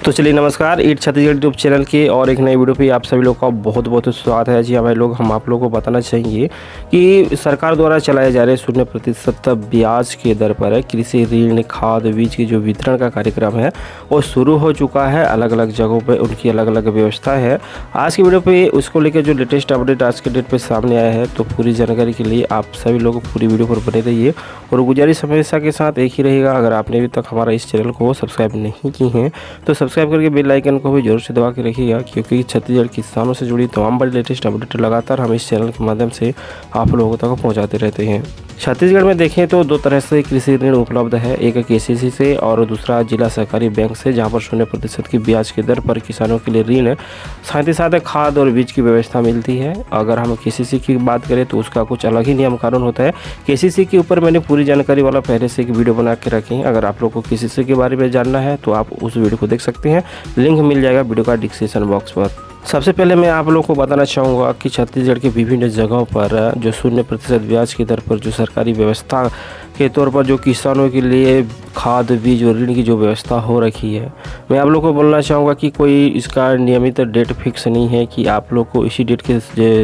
तो चलिए नमस्कार, ईट छत्तीसगढ़ यूट्यूब चैनल के और एक नई वीडियो पे आप सभी लोग का बहुत बहुत स्वागत है। जी हाँ भाई लोग, हम आप लोगों को बताना चाहेंगे कि सरकार द्वारा चलाए जा रहे 0% ब्याज के दर पर कृषि ऋण खाद बीज की जो वितरण का कार्यक्रम है वो शुरू हो चुका है। अलग अलग जगहों पे उनकी अलग अलग व्यवस्था है। आज की वीडियो पे उसको लेकर जो लेटेस्ट अपडेट आज के डेट पे सामने आया है, तो पूरी जानकारी के लिए आप सभी लोग पूरी वीडियो पर बने रहिए। और गुजारिश हमेशा के साथ एक ही रहेगा, अगर आपने अभी तक हमारा इस चैनल को सब्सक्राइब नहीं की हैं तो सब्सक्राइब करके बेल आइकन को भी जरूर से दबा के रखिएगा, क्योंकि छत्तीसगढ़ किसानों से जुड़ी तमाम बड़ी लेटेस्ट अपडेट लगातार हम इस चैनल के माध्यम से आप लोगों तक पहुंचाते रहते हैं। छत्तीसगढ़ में देखें तो दो तरह से कृषि ऋण उपलब्ध है, एक केसीसी से और दूसरा जिला सहकारी बैंक से, जहां पर 0% की ब्याज की दर पर किसानों के लिए ऋण, साथ ही साथ खाद और बीज की व्यवस्था मिलती है। अगर हम केसीसी की बात करें तो उसका कुछ अलग ही नियम कानून होता है। केसीसी के ऊपर मैंने पूरी जानकारी वाला पहले से एक वीडियो बना के रखी है। अगर आप लोग को केसीसी के बारे में जानना है तो आप उस वीडियो को देख सकते हैं, लिंक मिल जाएगा वीडियो का डिस्क्रिप्शन बॉक्स पर। सबसे पहले मैं आप लोगों को बताना चाहूँगा कि छत्तीसगढ़ के विभिन्न जगहों पर जो 0% ब्याज की दर पर जो सरकारी व्यवस्था के तौर पर जो किसानों के लिए खाद बीज और ऋण की जो व्यवस्था हो रखी है, मैं आप लोग को बोलना चाहूँगा कि कोई इसका नियमित डेट फिक्स नहीं है कि आप लोग को इसी डेट के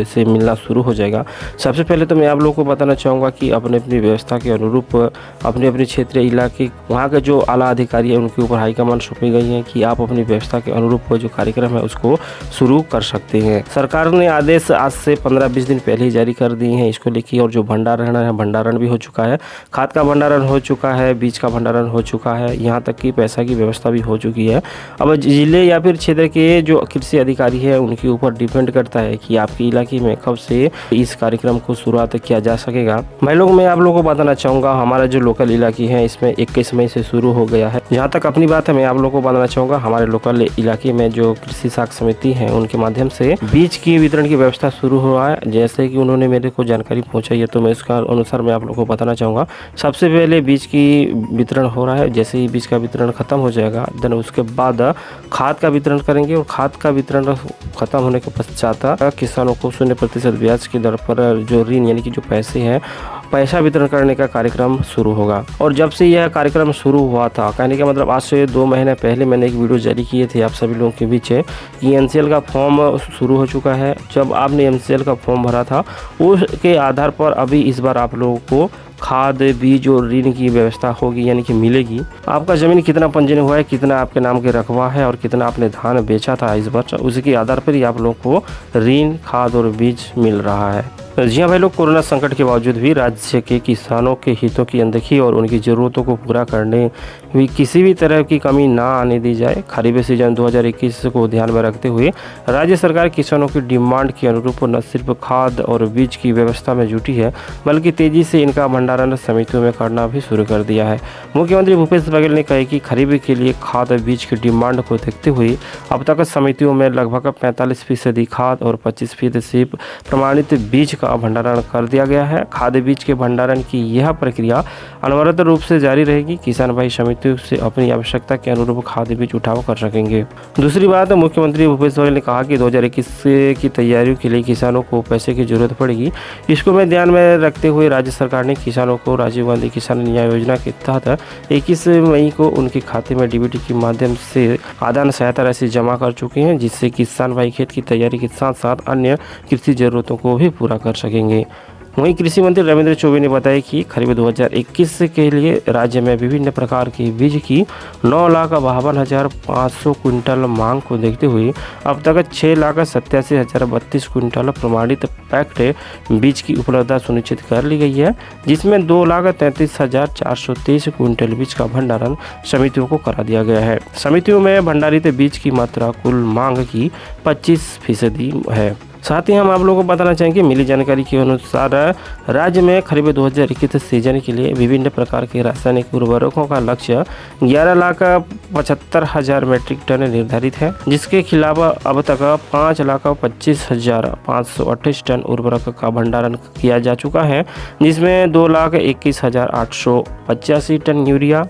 से मिलना शुरू हो जाएगा। सबसे पहले तो मैं आप लोग को बताना चाहूँगा कि अपने अपनी व्यवस्था के अनुरूप अपने अपने क्षेत्र इलाके वहाँ के जो आला अधिकारी है उनके ऊपर हाईकमान सौंपी गई है कि आप अपनी व्यवस्था के अनुरूप जो कार्यक्रम है उसको शुरू कर सकते हैं। सरकार ने आदेश आज से 15-20 दिन पहले ही जारी कर दिए हैं इसको लेकर, और जो भंडारण है भंडारण भी हो चुका है, खाद का भंडारण हो चुका है, बीज का भंडारण हो चुका है, यहाँ तक कि पैसा की व्यवस्था भी हो चुकी है। अब जिले या फिर क्षेत्र के जो कृषि अधिकारी है उनके ऊपर डिपेंड करता है कि आपके इलाके में कब से इस कार्यक्रम को शुरुआत किया जा सकेगा। भाई लोग, मैं आप लोगों को बताना चाहूँगा हमारा जो लोकल इलाके है इसमें 21 मई से शुरू हो गया है। जहाँ तक अपनी बात है, मैं आप लोगों को बताना चाहूँगा हमारे लोकल इलाके में जो कृषि साख समिति है उनके माध्यम से बीज की वितरण की व्यवस्था शुरू हुआ है। जैसे कि उन्होंने मेरे को जानकारी पहुँचाई है तो मैं इसका अनुसार मैं आप लोगों को बताना चाहूँगा। सबसे पहले बीज की वितरण हो रहा है। जैसे ही बीज का वितरण खत्म हो जाएगा देन उसके बाद खाद का वितरण करेंगे, और खाद का वितरण खत्म होने के पश्चात किसानों को 0% ब्याज की दर पर जो ऋण यानी कि जो पैसे हैं पैसा वितरण करने का कार्यक्रम शुरू होगा। और जब से यह कार्यक्रम शुरू हुआ था, कहने का मतलब आज से 2 महीने पहले मैंने एक वीडियो जारी किए थे आप सभी लोगों के बीच कि एनसीएल का फॉर्म शुरू हो चुका है। जब आपने एनसीएल का फॉर्म भरा था उसके आधार पर अभी इस बार आप लोगों को खाद बीज और ऋण की व्यवस्था होगी, यानी कि मिलेगी। आपका ज़मीन कितना पंजीयन हुआ है, कितना आपके नाम के रकबा है और कितना आपने धान बेचा था इस बार, उसके आधार पर ही आप लोगों को ऋण खाद और बीज मिल रहा है। जी हाँ भाई लोग, कोरोना संकट के बावजूद भी राज्य के किसानों के हितों की अनदेखी और उनकी ज़रूरतों को पूरा करने में किसी भी तरह की कमी ना आने दी जाए। खरीफ सीजन 2021 को ध्यान में रखते हुए राज्य सरकार किसानों की डिमांड के अनुरूप न सिर्फ खाद और बीज की व्यवस्था में जुटी है, बल्कि तेजी से इनका भंडारण समितियों में करना भी शुरू कर दिया है। मुख्यमंत्री भूपेश बघेल ने कहा कि खरीफ के लिए खाद और बीज की डिमांड को देखते हुए अब तक समितियों में लगभग 45% खाद और 25% प्रमाणित बीज का भंडारण कर दिया गया है। खाद्य बीज के भंडारण की यह प्रक्रिया अनवरत रूप से जारी रहेगी। किसान भाई समितियों से अपनी आवश्यकता के अनुरूप खाद्य बीज उठाव कर सकेंगे। दूसरी बात, मुख्यमंत्री भूपेश बघेल ने कहा कि 2021 की तैयारियों के लिए किसानों को पैसे की जरूरत पड़ेगी। इसको में ध्यान में रखते हुए राज्य सरकार ने किसानों को राजीव गांधी किसान न्याय योजना के तहत 21 मई को उनके खाते में डीबीटी के माध्यम से आदान सहायता राशि जमा कर चुके हैं, जिससे किसान भाई खेत की तैयारी के साथ साथ अन्य कृषि जरूरतों को भी पूरा कर सकेंगे। वहीं कृषि मंत्री रविंद्र चौबे ने बताया कि खरीफ 2021 के लिए राज्य में विभिन्न प्रकार के बीज की 9,52,500 क्विंटल मांग को देखते हुए अब तक 6,87,032 क्विंटल प्रमाणित पैक्ड बीज की उपलब्धता सुनिश्चित कर ली गई है, जिसमें 2,33,423 क्विंटल बीज का भंडारण समितियों को करा दिया गया है। समितियों में भंडारित बीज की मात्रा कुल मांग की 25% है। साथ ही हम आप लोगों को बताना चाहेंगे, मिली जानकारी के अनुसार राज्य में खरीफ 2021 सीजन के लिए विभिन्न प्रकार के रासायनिक उर्वरकों का लक्ष्य 11,75,000 मीट्रिक टन निर्धारित है, जिसके खिलाफ अब तक 5,25,528 टन उर्वरक का भंडारण किया जा चुका है, जिसमें 2,21,885 टन यूरिया,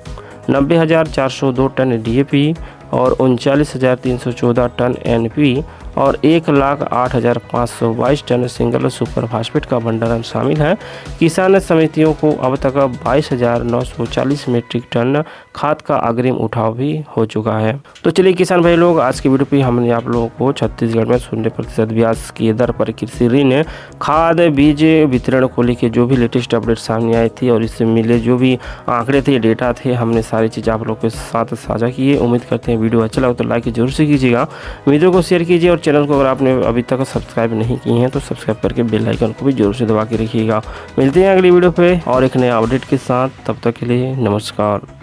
90,402 टन DAP, और 39,314 टन NP और 1,08,522 टन सिंगल सुपर फास्फेट का भंडारण शामिल है। किसान समितियों को अब तक 22,940 मीट्रिक टन खाद का अग्रिम उठाव भी हो चुका है। तो चलिए किसान भाई लोग, आज की वीडियो पे हमने आप लोगों को छत्तीसगढ़ में 0% ब्याज की दर पर कृषि ऋण, खाद, बीज वितरण को लेकर जो भी लेटेस्ट अपडेट सामने आई थी और इससे मिले जो भी आंकड़े थे, डेटा थे, हमने सारी चीज़ आप लोगों के साथ साझा की है। उम्मीद करते हैं वीडियो अच्छा लगा तो लाइक जरूर से कीजिएगा, वीडियो को शेयर कीजिए और चैनल को अगर आपने अभी तक सब्सक्राइब नहीं किए हैं तो सब्सक्राइब करके बेल आइकन को भी जरूर से दबा के रखिएगा। मिलते हैं अगली वीडियो पे और एक नया अपडेट के साथ, तब तक के लिए नमस्कार।